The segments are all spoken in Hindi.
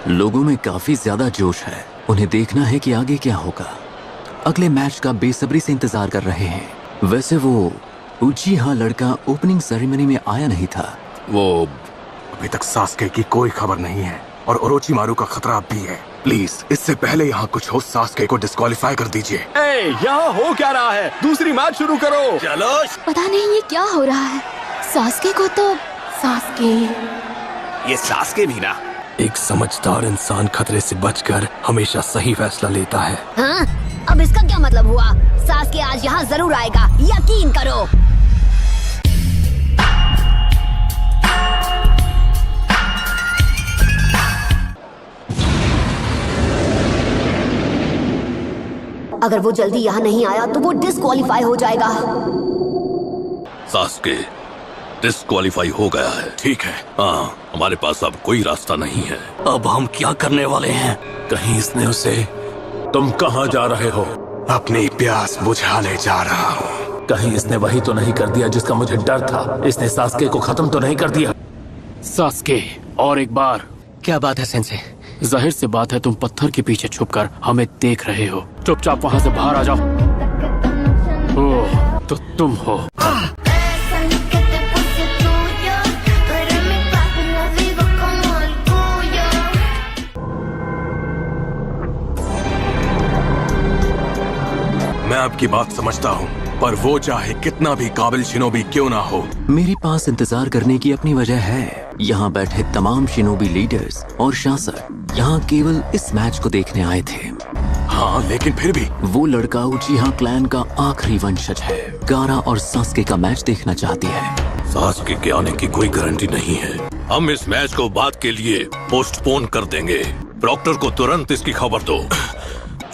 लोगों में काफी ज्यादा जोश है। उन्हें देखना है कि आगे क्या होगा। अगले मैच का बेसब्री से इंतजार कर रहे हैं। वैसे वो उचिहा लड़का ओपनिंग सेरेमनी में आया नहीं था। वो अभी तक सास्के की कोई खबर नहीं है और ओरोचिमारू का खतरा भी है। प्लीज इससे पहले यहाँ कुछ हो, सास्के को डिस्क्वालीफाई कर दीजिए। यहाँ हो क्या रहा है? दूसरी मैच शुरू करो। चलो। पता नहीं ये क्या हो रहा है। सास्के को तो ये सास्के भी ना। एक समझदार इंसान खतरे से बचकर हमेशा सही फैसला लेता है। हाँ? अब इसका क्या मतलब हुआ? सास्के आज यहाँ जरूर आएगा, यकीन करो। अगर वो जल्दी यहाँ नहीं आया तो वो डिस्क्वालीफाई हो जाएगा। सास्के डिस्क्वालीफाई हो गया है। ठीक है। हाँ, हमारे पास अब कोई रास्ता नहीं है। अब हम क्या करने वाले हैं? कहीं इसने उसे... तुम कहाँ जा रहे हो? अपनी प्यास बुझाने जा रहा हूँ। कहीं इसने वही तो नहीं कर दिया जिसका मुझे डर था? इसने सास्के को खत्म तो नहीं कर दिया? सास्के, और एक बार। क्या बात है सेंसे? जाहिर सी बात है तुम पत्थर के पीछे छुपकर हमें देख रहे हो। चुपचाप वहाँ से बाहर आ जाओ। ओह, तो तुम हो। मैं आपकी बात समझता हूँ, पर वो चाहे कितना भी काबिल शिनोबी क्यों ना हो, मेरे पास इंतजार करने की अपनी वजह है। यहाँ बैठे तमाम शिनोबी लीडर्स और शासक यहाँ केवल इस मैच को देखने आए थे। हाँ, लेकिन फिर भी वो लड़का उचिहा क्लैन का आखिरी वंशज है। गारा और सास्के का मैच देखना चाहती है। सास्के के आने की कोई गारंटी नहीं है। हम इस मैच को बाद के लिए पोस्टपोन कर देंगे। डॉक्टर को तुरंत इसकी खबर दो।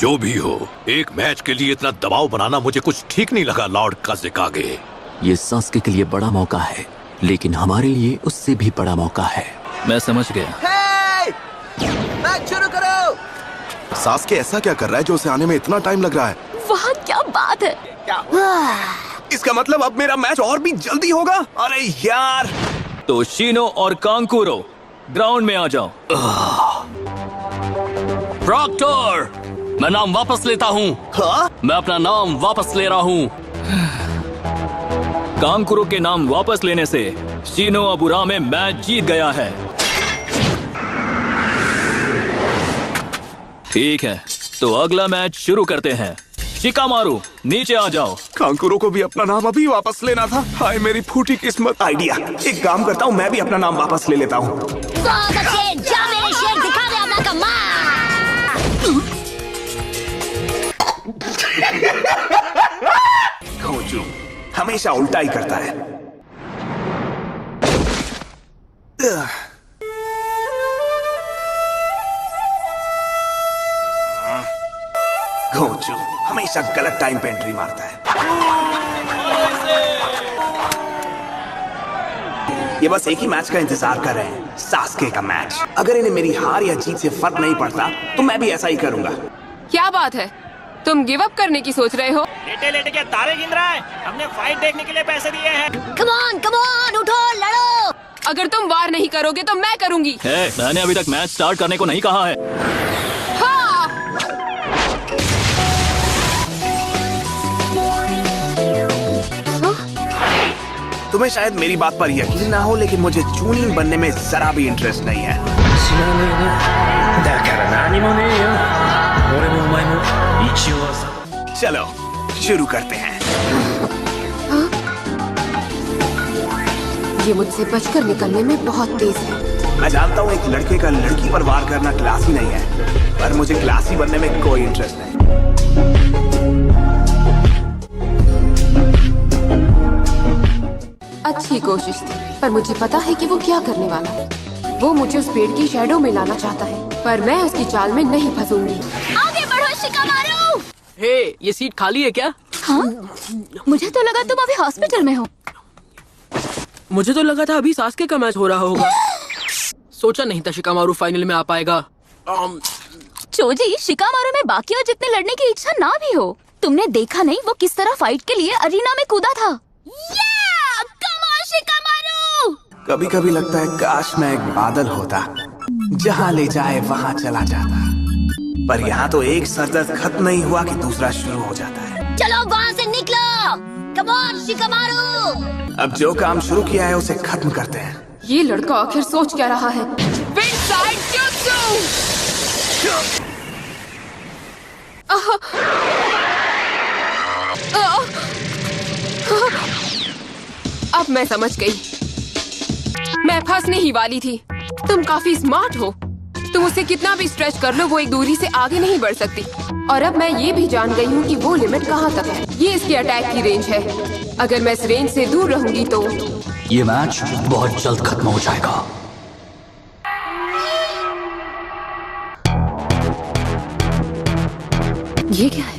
जो भी हो, एक मैच के लिए इतना दबाव बनाना मुझे कुछ ठीक नहीं लगा लॉर्ड काज़ेकागे। ये सास्के के लिए बड़ा मौका है, लेकिन हमारे लिए उससे भी बड़ा मौका है। मैं समझ गया। मैच शुरू करो। सास्के ऐसा क्या कर रहा है जो उसे आने में इतना टाइम लग रहा है? वहाँ क्या बात है? इसका मतलब अब मेरा मैच और भी जल्दी होगा। अरे यार। तो शीनो और कांकुरो ग्राउंड में आ जाओ। प्रॉक्टर, मैं नाम वापस लेता हूँ। मैं अपना नाम वापस ले रहा हूँ। कांकुरो के नाम वापस लेने से शीनो अबुरा में मैच जीत गया है। ठीक है, तो अगला मैच शुरू करते हैं। शिकामारू, नीचे आ जाओ। कांकुरो को भी अपना नाम अभी वापस लेना था। हाय मेरी फूटी किस्मत। आइडिया, एक काम करता हूँ, मैं भी अपना नाम वापस ले लेता हूँ। बहुत अच्छे, जा मेरे शेर, दिखा दे अपना कमाल। खोजू हमेशा उल्टा ही करता है। खोजू हमेशा गलत टाइम पे एंट्री मारता है। ये बस एक ही मैच का इंतजार कर रहे हैं, सास्के का मैच। अगर इन्हें मेरी हार या जीत से फर्क नहीं पड़ता तो मैं भी ऐसा ही करूंगा। क्या बात है, तुम गिव अप करने की सोच रहे हो? लेटे लेटे क्या तारे गिन रहा है? हमने फाइट देखने के लिए पैसे दिए हैं। कम ऑन, उठो, लड़ो। अगर तुम वार नहीं करोगे तो मैं करूंगी। मैंने अभी तक मैच स्टार्ट करने को नहीं कहा है। हाँ। तुम्हें शायद मेरी बात पर यकीन ना हो, लेकिन मुझे चूनिंग बनने में जरा भी इंटरेस्ट नहीं है। चलो शुरू करते हैं। ये मुझसे बचकर निकलने में बहुत तेज है। मैं जानता हूँ एक लड़के का लड़की पर वार करना क्लासी नहीं है, पर मुझे क्लासी बनने में कोई इंटरेस्ट नहीं। अच्छी कोशिश थी, पर मुझे पता है कि वो क्या करने वाला है। वो मुझे उस पेड़ की शैडो में लाना चाहता है, पर मैं उसकी चाल में नहीं फंसूंगी। आगे बढ़ो शिकामारू। हे, ये सीट खाली है क्या? हाँ? मुझे तो लगा तुम अभी हॉस्पिटल में हो। मुझे तो लगा था अभी सास्के का मैच हो रहा होगा। सोचा नहीं था शिकामारू फाइनल में आ पाएगा। चोजी, शिकामारू में बाकियों जितने लड़ने की इच्छा ना भी हो, तुमने देखा नहीं वो किस तरह फाइट के लिए अरीना में कूदा था। कभी कभी लगता है काश मैं एक बादल होता जहां ले जाए वहां चला जाता। पर यहाँ तो एक सरदर्द खत्म नहीं हुआ कि दूसरा शुरू हो जाता है। चलो वहाँ से निकलो, कम ऑन शिकामारू। अब जो काम शुरू किया है उसे खत्म करते हैं। ये लड़का आखिर सोच क्या रहा है? विंडसाइड जुत्सु! अब मैं समझ गई। मैं फंसने ही वाली थी। तुम काफी स्मार्ट हो। तुम उसे कितना भी स्ट्रेच कर लो, वो एक दूरी से आगे नहीं बढ़ सकती। और अब मैं ये भी जान गई हूँ कि वो लिमिट कहाँ तक है। ये इसके अटैक की रेंज है। अगर मैं इस रेंज से दूर रहूंगी तो ये मैच बहुत जल्द खत्म हो जाएगा। ये क्या है?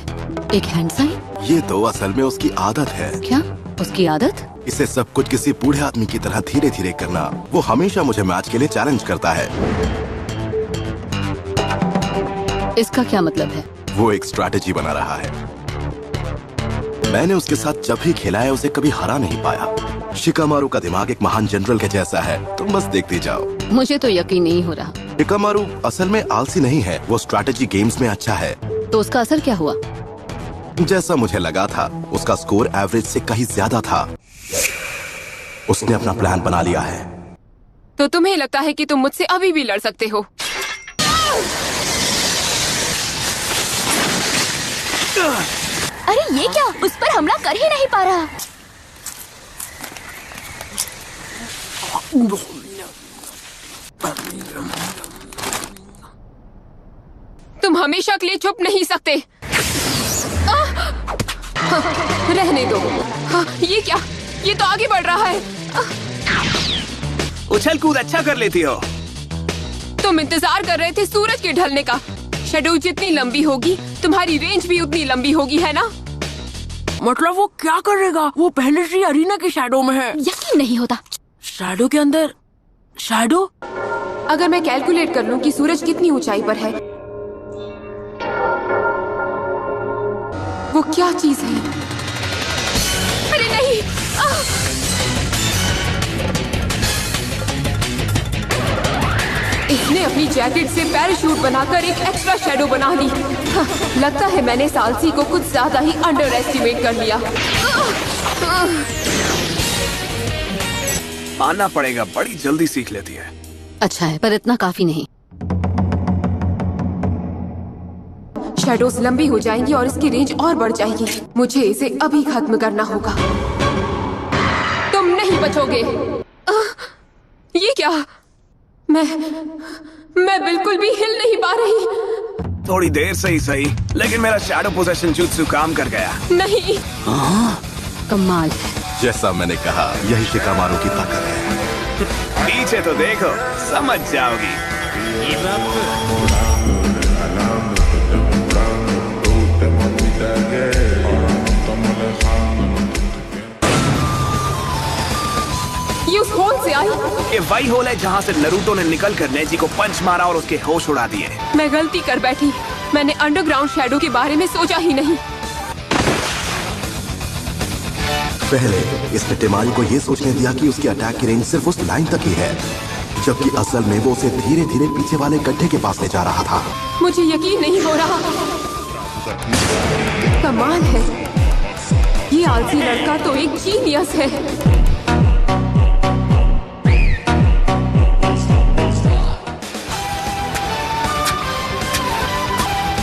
एक हैंड साइन? ये तो असल में उसकी आदत है। क्या उसकी आदत? इसे सब कुछ किसी बूढ़े आदमी की तरह धीरे धीरे करना। वो हमेशा मुझे मैच के लिए चैलेंज करता है। इसका क्या मतलब है? वो एक स्ट्रैटेजी बना रहा है। मैंने उसके साथ जब भी खेला है उसे कभी हरा नहीं पाया। शिकामारू का दिमाग एक महान जनरल के जैसा है। तुम बस देखते जाओ। मुझे तो यकीन नहीं हो रहा। शिकामारू असल में आलसी नहीं है, वो स्ट्रैटेजी गेम्स में अच्छा है। तो उसका असर क्या हुआ? जैसा मुझे लगा था, उसका स्कोर एवरेज से कहीं ज्यादा था। उसने अपना प्लान बना लिया है। तो तुम्हें लगता है कि तुम मुझसे अभी भी लड़ सकते हो? अरे ये क्या? उस पर हमला कर ही नहीं पा रहा। तुम हमेशा के लिए चुप नहीं सकते। रहने दो। ये क्या? ये तो आगे बढ़ रहा है। उछल कूद अच्छा कर लेती हो। तुम इंतजार कर रहे थे सूरज के ढलने का। शैडो जितनी लंबी होगी, तुम्हारी रेंज भी उतनी लंबी होगी, है ना? मतलब वो क्या करेगा? वो पहले से अरीना के शैडो में है। यकीन नहीं होता। शैडो के अंदर शैडो? अगर मैं कैलकुलेट कर लूं कि सूरज कितनी ऊंचाई पर है, वो क्या चीज है? अरे नहीं! इसने अपनी जैकेट से पैराशूट बनाकर एक एक्स्ट्रा शैडो बना ली। लगता है मैंने सालसी को कुछ ज्यादा ही अंडर एस्टिमेट कर लिया। मानना पड़ेगा, बड़ी जल्दी सीख लेती है। अच्छा है, पर इतना काफी नहीं। शैडोज लंबी हो जाएंगी और इसकी रेंज और बढ़ जाएगी। मुझे इसे अभी खत्म करना होगा। तुम नहीं बचोगे। ये क्या? मैं बिल्कुल भी हिल नहीं पा रही। थोड़ी देर से ही सही, लेकिन मेरा शैडो पोजेशन जुत्सु काम कर गया। नहीं। कमाल है। जैसा मैंने कहा, यही शिकामारू की ताकत है। पीछे तो देखो, समझ जाओगी। ये उस होल से आई। ये वही होल है जहाँ से नारुतो ने निकलकर नेजी को पंच मारा और उसके होश उड़ा दिए। मैं गलती कर बैठी। मैंने अंडरग्राउंड शैडो के बारे में सोचा ही नहीं। पहले इसने टेमारी को ये सोचने दिया कि उसकी अटैक की रेंज सिर्फ उस लाइन तक ही है, जबकि असल में वो उसे धीरे धीरे पीछे वाले गड्ढे के पास ले जा रहा था। मुझे यकीन नहीं हो रहा। कमाल है। ये आलसी लड़का तो एक जीनियस है।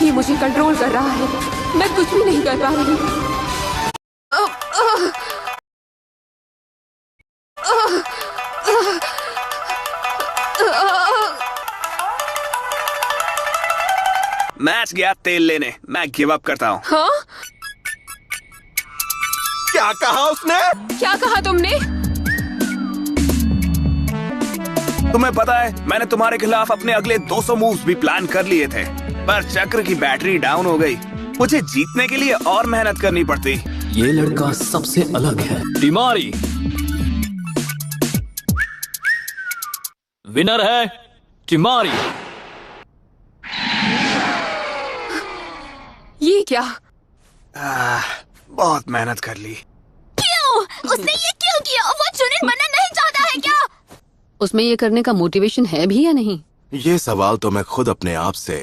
ये मुझे कंट्रोल कर रहा है। मैं कुछ भी नहीं कर पा रही। मैच गया तेल लेने। मैं गिव अप करता हूँ। हाँ? क्या कहा उसने? क्या कहा तुमने? तुम्हें पता है, मैंने तुम्हारे खिलाफ अपने अगले 200 मूव्स भी प्लान कर लिए थे, पर चक्र की बैटरी डाउन हो गई। मुझे जीतने के लिए और मेहनत करनी पड़ती। ये लड़का सबसे अलग है। टिमारी विनर है। टिमारी। ये क्या? बहुत मेहनत कर ली। क्यों? उसने ये क्यों किया? वो चुनिन बनना नहीं चाहता है क्या? उसमें ये करने का मोटिवेशन है भी या नहीं? ये सवाल तो मैं खुद अपने आप से।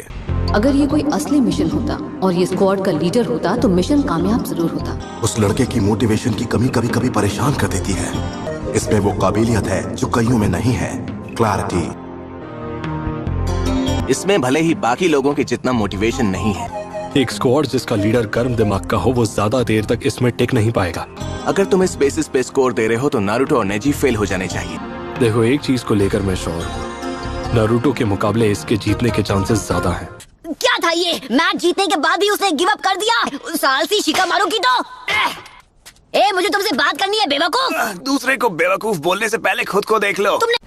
अगर ये कोई असली मिशन होता और ये स्क्वाड का लीडर होता तो मिशन कामयाब जरूर होता। उस लड़के की मोटिवेशन की कमी कभी कभी परेशान कर देती है। इसमें वो काबिलियत है जो कईयों में नहीं है, क्लैरिटी। इसमें भले ही बाकी लोगों के जितना मोटिवेशन नहीं है। एक स्क्वाड जिसका लीडर गर्म दिमाग का हो वो ज्यादा देर तक इसमें टिक नहीं पाएगा। अगर तुम इस बेसिस पे स्कोर दे रहे हो तो नारुतो और नेजी फेल हो जाने चाहिए। देखो, एक चीज को लेकर मैं श्योर हूँ, नारुतो के मुकाबले इसके जीतने के चांसेस ज्यादा हैं। क्या था ये? मैच जीतने के बाद भी उसने गिव अप कर दिया। उस सालसी शिकामारू की तो। ए, मुझे तुमसे बात करनी है बेवकूफ। दूसरे को बेवकूफ बोलने से पहले खुद को देख लो। तुमने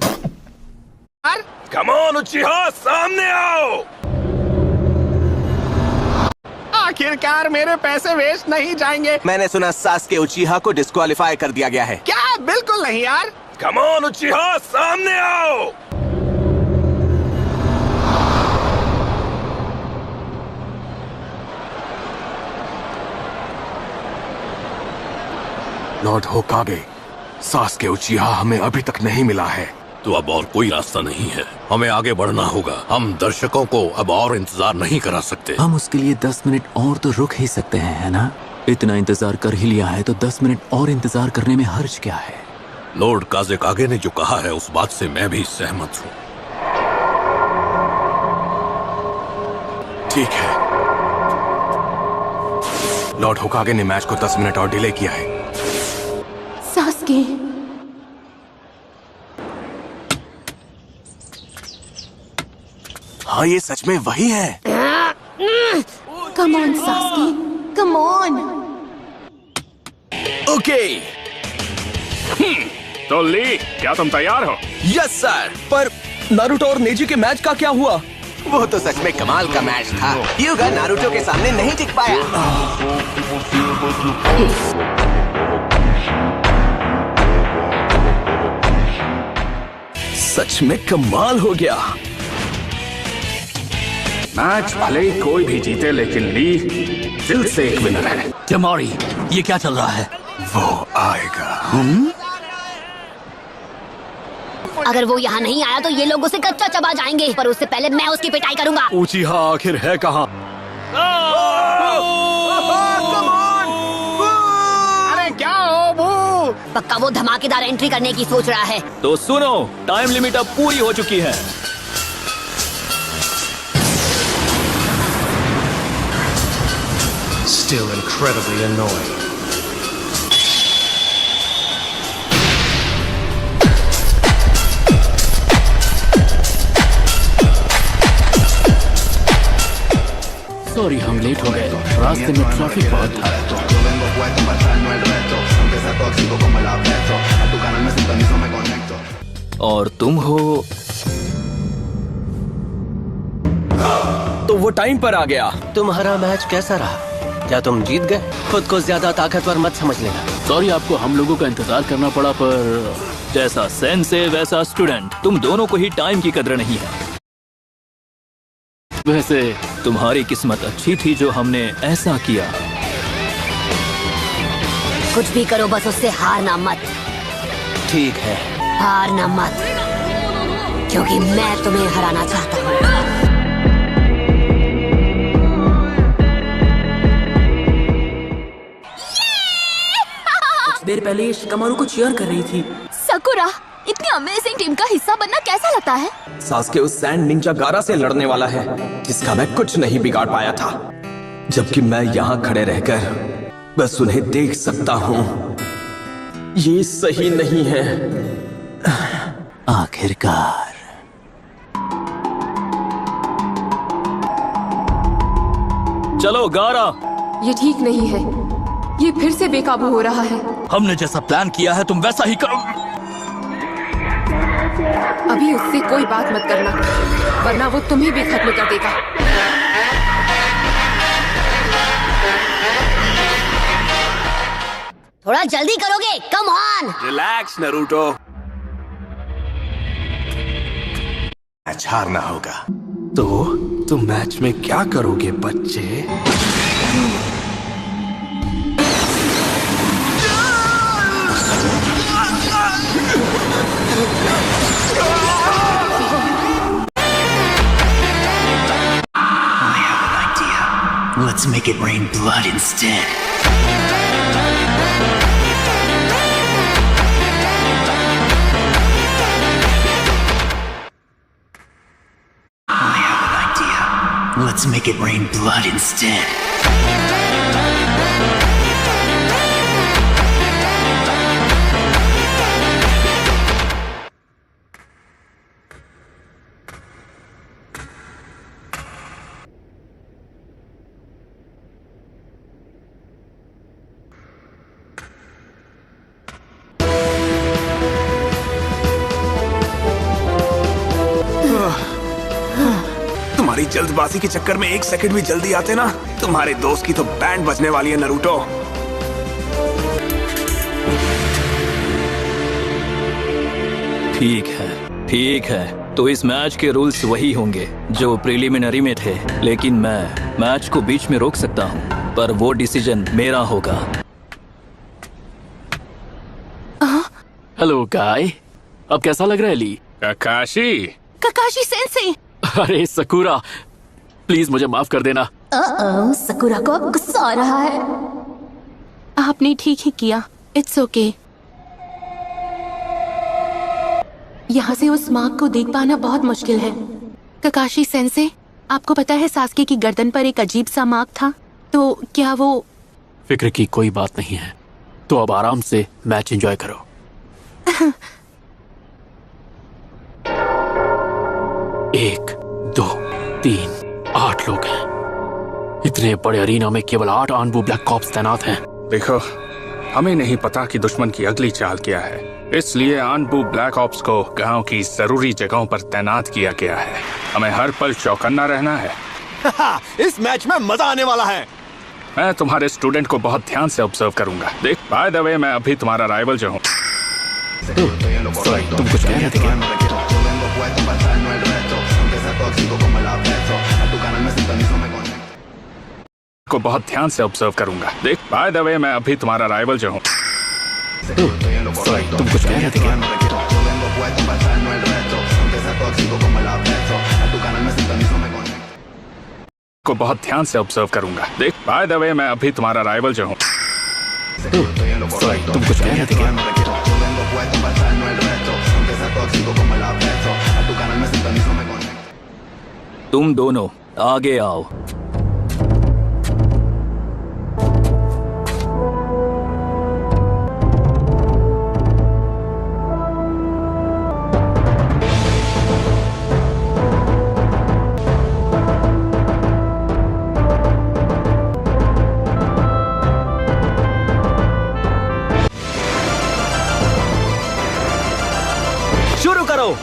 कम ऑन उचिहा, सामने आओ। आखिरकार मेरे पैसे वेस्ट नहीं जाएंगे। मैंने सुना सास्के उचिहा को डिस्क्वालीफाई कर दिया गया है। क्या? बिल्कुल नहीं यार। कम ऑन उचिहा, सामने आओ। लॉर्ड होकागे, सास्के उचिहा हमें अभी तक नहीं मिला है। तो अब और कोई रास्ता नहीं है, हमें आगे बढ़ना होगा। हम दर्शकों को अब और इंतजार नहीं करा सकते। हम उसके लिए 10 मिनट और तो रुक ही सकते हैं, है ना? इतना इंतजार कर ही लिया है तो 10 मिनट और इंतजार करने में हर्ज क्या है? लॉर्ड काज़ेकागे ने जो कहा है उस बात से मैं भी सहमत हूँ। ठीक है, लॉर्ड होकागे ने मैच को 10 मिनट और डिले किया है। सास्के, हाँ, ये सच में वही है। Come on Sasuke, come on. Okay. तो ली, क्या तुम तैयार हो? Yes sir. पर नारुतो और नेजी के मैच का क्या हुआ? वो तो सच में कमाल का मैच था। युगा नारुतो के सामने नहीं टिक पाया। सच में कमाल हो गया। मैच भले ही कोई भी जीते लेकिन ली दिल से एक विनर है। टेमारी, ये क्या चल रहा है? वो आएगा। अगर वो यहाँ नहीं आया तो ये लोग उसे कच्चा चबा जाएंगे, पर उससे पहले मैं उसकी पिटाई करूंगा। उचिहा आखिर है कहाँ? अरे क्या हो वो? पक्का वो धमाकेदार एंट्री करने की सोच रहा है। तो सुनो, टाइम लिमिट अब पूरी हो चुकी है। Still incredibly annoying. सॉरी, हम लेट हो गए, रास्ते में ट्रैफिक बहुत था। और तुम हो? तो वो टाइम पर आ गया। तुम्हारा मैच कैसा रहा? क्या तुम जीत गए? खुद को ज्यादा ताकतवर मत समझ लेना। सॉरी, आपको हम लोगों का इंतजार करना पड़ा, पर जैसा सेंसे वैसा स्टूडेंट, तुम दोनों को ही टाइम की कदर नहीं है। वैसे तुम्हारी किस्मत अच्छी थी जो हमने ऐसा किया। कुछ भी करो, बस उससे हारना मत। ठीक है, हारना मत, क्योंकि मैं तुम्हें हराना चाहता हूँ। देर पहले ये शिकामारू को चीयर कर रही थी। सकुरा, इतनी अमेजिंग टीम का हिस्सा बनना कैसा लगता है? सास्के उस सैंड निंजा गारा से लड़ने वाला है जिसका मैं कुछ नहीं बिगाड़ पाया था, जबकि मैं यहाँ खड़े रहकर बस उन्हें देख सकता हूँ। ये सही नहीं है। आखिरकार चलो गारा। ये ठीक नहीं है, ये फिर से बेकाबू हो रहा है। हमने जैसा प्लान किया है तुम वैसा ही करो। अभी उससे कोई बात मत करना, वरना वो तुम्हें भी खत्म कर देगा। थोड़ा जल्दी करोगे? Come on. Relax Naruto. Match हारना होगा। तो तुम मैच में क्या करोगे बच्चे? Let's make it rain blood instead. I have an idea. Let's make it rain blood instead. तुम्हारी जल्दबाजी के चक्कर में एक सेकंड भी जल्दी आते ना, तुम्हारे दोस्त की तो बैंड बजने वाली है नरूटो। ठीक है। तो इस मैच के रूल्स वही होंगे जो प्रिलिमिनरी में थे, लेकिन मैं मैच को बीच में रोक सकता हूँ, पर वो डिसीजन मेरा होगा। हेलो गाय, अब कैसा लग रहा है ली? Kakashi sensei. अरे सकुरा, प्लीज मुझे माफ कर देना। सकुरा को अब गुस्सा आ रहा है। आपने ठीक ही किया। It's okay. यहाँ से उस मार्क को देख पाना बहुत मुश्किल है। काकाशी सेंसे, आपको पता है सास्के की गर्दन पर एक अजीब सा मार्क था, तो क्या वो? फिक्र की कोई बात नहीं है, तो अब आराम से मैच एंजॉय करो। 1, 2, 3, 8 लोग हैं। इतने बड़े अरीना में केवल 8 आनबू ब्लैक कॉप्स तैनात हैं। देखो, हमें नहीं पता कि दुश्मन की अगली चाल क्या है, इसलिए आनबू ब्लैक ऑप्स को गांव की जरूरी जगहों पर तैनात किया गया है। हमें हर पल चौकन्ना रहना है। इस मैच में मजा आने वाला है। मैं तुम्हारे स्टूडेंट को बहुत ध्यान से ऑब्जर्व करूंगा। देख, बाय द वे, मैं अभी तुम्हारा राइवल जो हूँ। तुम कुछ कह रहे थे क्या? को बहुत ध्यान से ऑब्जर्व करूंगा। देख, बाय द वे, मैं अभी तुम्हारा राइवल जो हूँ। तुम कुछ कह रहे थे क्या? को बहुत ध्यान से ऑब्जर्व करूंगा। देख, बाय द वे, मैं अभी तुम्हारा राइवल जो हूँ। तुम कुछ कह रहे थे क्या? तुम दोनों आगे आओ। शुरू करो।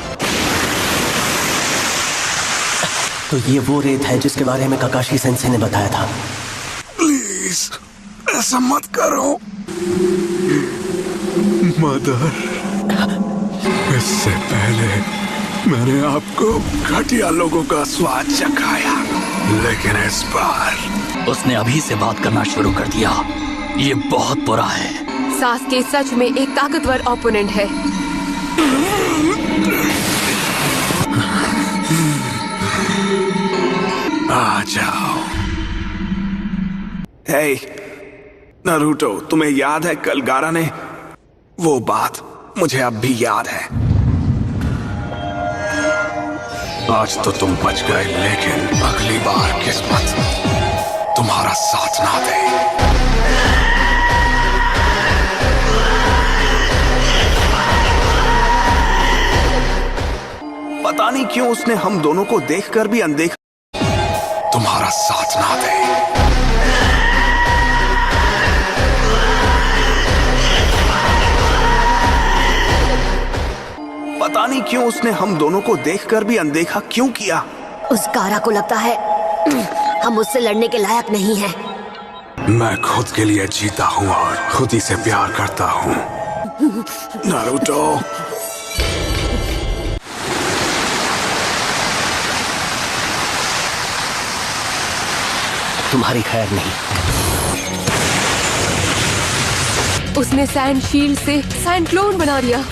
तो ये वो रेत है जिसके बारे में काकाशी सेंसे ने बताया था। प्लीज ऐसा मत करो मदर। इससे पहले मैंने आपको घटिया लोगों का स्वाद चखाया, लेकिन इस बार उसने अभी से बात करना शुरू कर दिया। ये बहुत बुरा है। सास्के सच में एक ताकतवर ओपोनेंट है। आ जाओ। हे नारुतो, तुम्हें याद है कल गारा ने वो बात? मुझे अब भी याद है। आज तो तुम बच गए, लेकिन अगली बार किस्मत तुम्हारा साथ ना दे। पता नहीं क्यों उसने हम दोनों को देखकर भी अनदेखा। तुम्हारा साथ ना दे। पता नहीं क्यों उसने हम दोनों को देखकर भी अनदेखा क्यों किया। उस गारा को लगता है हम उससे लड़ने के लायक नहीं हैं। मैं खुद के लिए जीता हूँ और खुद ही से प्यार करता हूँ। नारुतो, तुम्हारी खैर नहीं। उसने सैंड शील्ड से सैंड क्लोन बना दिया।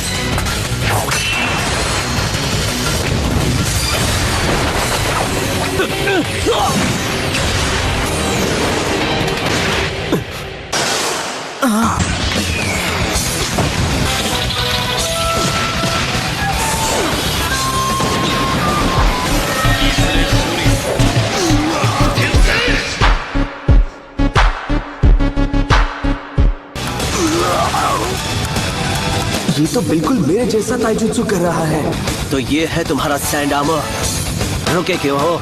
तो बिल्कुल मेरे जैसा ताइजुत्सु कर रहा है। तो ये है तुम्हारा सैंड आर्मर। रुके क्यों हो?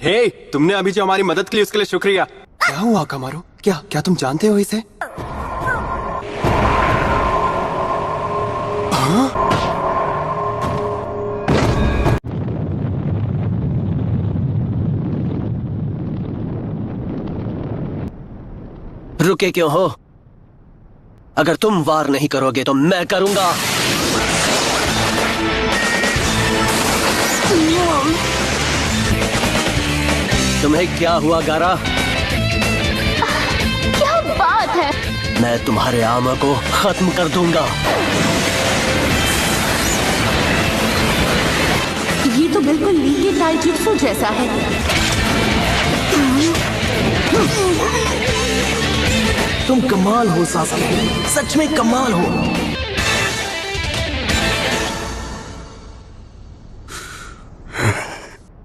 हे, तुमने अभी जो हमारी मदद की उसके लिए शुक्रिया। क्या हुआ कमारो? क्या तुम जानते हो इसे? हाँ? रुके क्यों हो? अगर तुम वार नहीं करोगे तो मैं करूंगा। तुम्हें क्या हुआ गारा? क्या बात है? मैं तुम्हारे आर्मर को खत्म कर दूंगा। ये तो बिल्कुल ली के ताइजुत्सु जैसा है। तुम कमाल हो सास्के, सच में कमाल हो।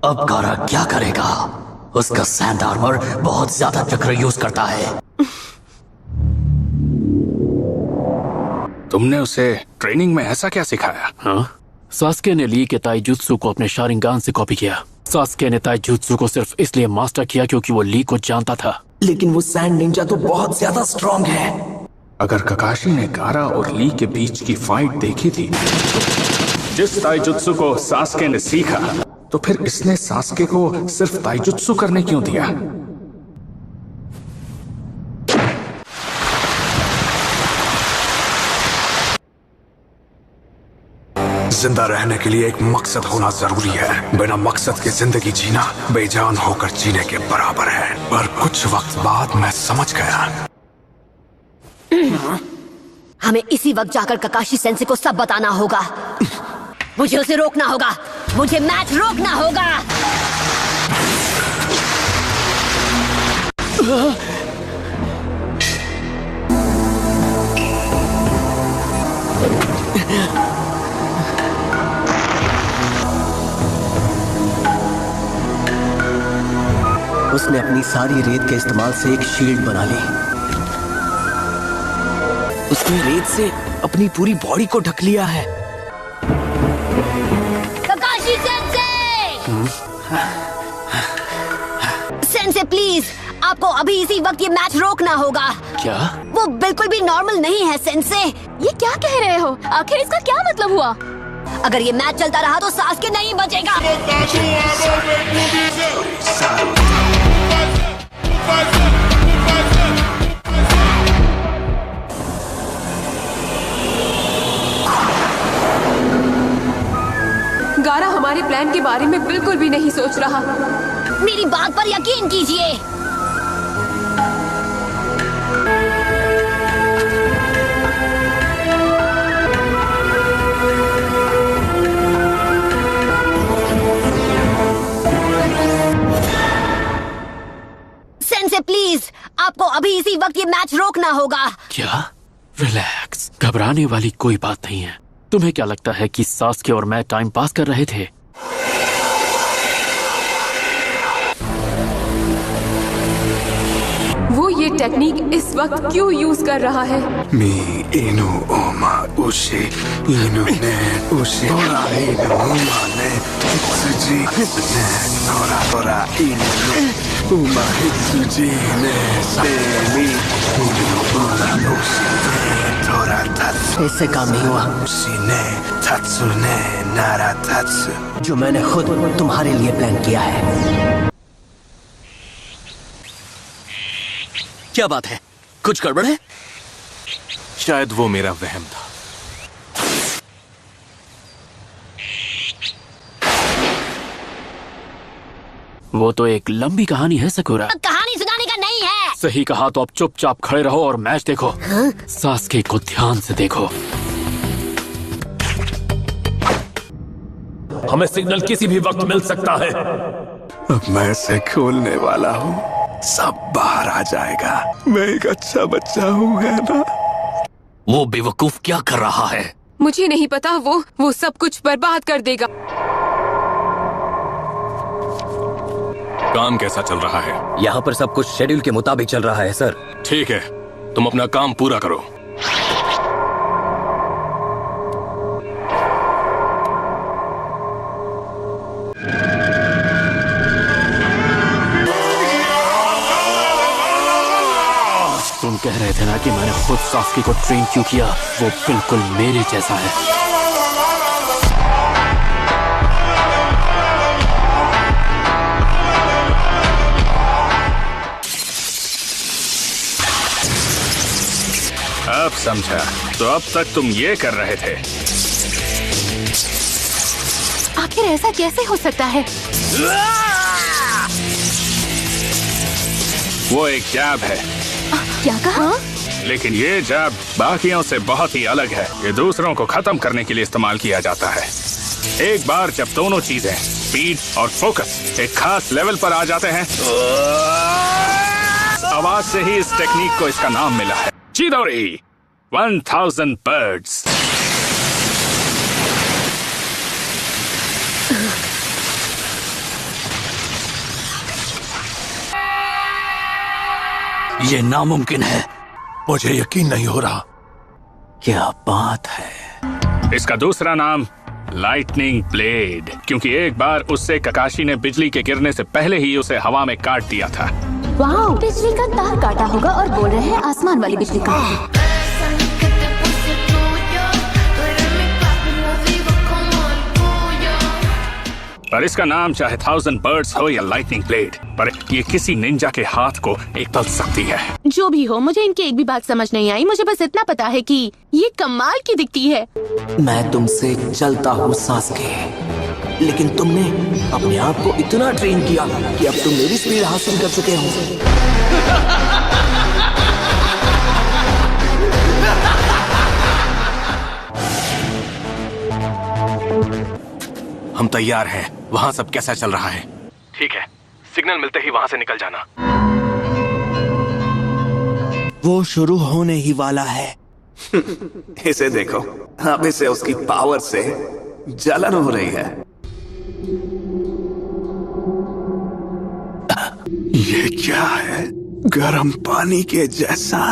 अब गारा क्या करेगा? उसका सैंड आर्मर बहुत ज्यादा चक्र यूज करता है। तुमने उसे ट्रेनिंग में ऐसा क्या सिखाया? हाँ, सास्के ने ली के ताइजुत्सु को अपने शारिंगान से कॉपी किया। सास्के ने ताइजुत्सु को सिर्फ इसलिए मास्टर किया क्योंकि वो ली को जानता था। लेकिन वो सैंड निंजा तो बहुत ज्यादा स्ट्रांग है। अगर ककाशी ने गारा और ली के बीच की फाइट देखी थी, जिस ताइजुत्सु को सास्के ने सीखा, तो फिर इसने सास्के को सिर्फ ताइजुत्सु करने क्यों दिया? जिंदा रहने के लिए एक मकसद होना जरूरी है। बिना मकसद के जिंदगी जीना बेजान होकर जीने के बराबर है। पर कुछ वक्त बाद मैं समझ गया। हमें इसी वक्त जाकर ककाशी सेंसे को सब बताना होगा। मुझे उसे रोकना होगा। मुझे मैच रोकना होगा। उसने अपनी सारी रेत के इस्तेमाल से एक शील्ड बना ली। उसने रेत से अपनी पूरी बॉडी को ढक लिया है। ककाशी सेंसे! सेंसे प्लीज, आपको अभी इसी वक्त ये मैच रोकना होगा। क्या? वो बिल्कुल भी नॉर्मल नहीं है सेंसे। ये क्या कह रहे हो? आखिर इसका क्या मतलब हुआ? अगर ये मैच चलता रहा तो सास्के नहीं बचेगा। गारा हमारे प्लान के बारे में बिल्कुल भी नहीं सोच रहा। मेरी बात पर यकीन कीजिए। सेंसे प्लीज, आपको अभी इसी वक्त ये मैच रोकना होगा। क्या? रिलैक्स, घबराने वाली कोई बात नहीं है। तुम्हें क्या लगता है कि सास्के और मैं टाइम पास कर रहे थे? वो ये टेक्निक इस वक्त क्यों यूज कर रहा है? मी इनु ओमा उशे इनु ने उशे ओरा इनु ओमा ने हित्सुजी ने ओरा ओरा इनु ओमा हित्सुजी ने सेमी इनु ओरा उशे ने ओरा तात्सु। इससे काम नहीं हुआ। उशी ने तात्सु ने नारा तात्सु, जो मैंने खुद तुम्हारे लिए प्लान किया है। क्या बात है? कुछ गड़बड़ है? शायद वो मेरा वहम था। वो तो एक लंबी कहानी है सकुरा। कहानी सुनाने का नहीं है। सही कहा तो अब चुपचाप खड़े रहो और मैच देखो। हाँ? सास्के को ध्यान से देखो। हमें सिग्नल किसी भी वक्त मिल सकता है। अब मैं इसे खोलने वाला हूँ, सब बाहर आ जाएगा। मैं एक अच्छा बच्चा हूँ, है ना? वो बेवकूफ क्या कर रहा है? मुझे नहीं पता। वो सब कुछ बर्बाद कर देगा। काम कैसा चल रहा है? यहाँ पर सब कुछ शेड्यूल के मुताबिक चल रहा है सर। ठीक है, तुम अपना काम पूरा करो। कह रहे थे ना कि मैंने खुद सास्की को ट्रेन क्यों किया, वो बिल्कुल मेरे जैसा है। अब समझा। तो अब तक तुम ये कर रहे थे। आखिर ऐसा कैसे हो सकता है? वो एक जैब है। क्या कहा? लेकिन ये जैब बाकियों से बहुत ही अलग है। ये दूसरों को खत्म करने के लिए इस्तेमाल किया जाता है। एक बार जब दोनों चीजें स्पीड और फोकस एक खास लेवल पर आ जाते हैं, आवाज से ही इस टेक्निक को इसका नाम मिला है। चिदोरी 1000 birds। ये नामुमकिन है, मुझे यकीन नहीं हो रहा। क्या बात है। इसका दूसरा नाम लाइटनिंग ब्लेड, क्योंकि एक बार उससे ककाशी ने बिजली के गिरने से पहले ही उसे हवा में काट दिया था। वाह, बिजली का तार काटा होगा और बोल रहे हैं आसमान वाली बिजली का। पर इसका नाम चाहे 1000 birds हो या लाइटनिंग ब्लेड, पर ये किसी निंजा के हाथ को एक बदल सकती है। जो भी हो, मुझे इनकी एक भी बात समझ नहीं आई। मुझे बस इतना पता है कि ये कमाल की दिखती है। मैं तुमसे चलता हूँ सास्के, लेकिन तुमने अपने आप को इतना ट्रेन किया कि अब तुम मेरी स्पीड हासिल कर चुके हो। हम तैयार हैं। वहाँ सब कैसा चल रहा है? ठीक है, सिग्नल मिलते ही वहाँ से निकल जाना। वो शुरू होने ही वाला है। इसे देखो, अब इसे उसकी पावर से जलन हो रही है। ये क्या है? गर्म पानी के जैसा।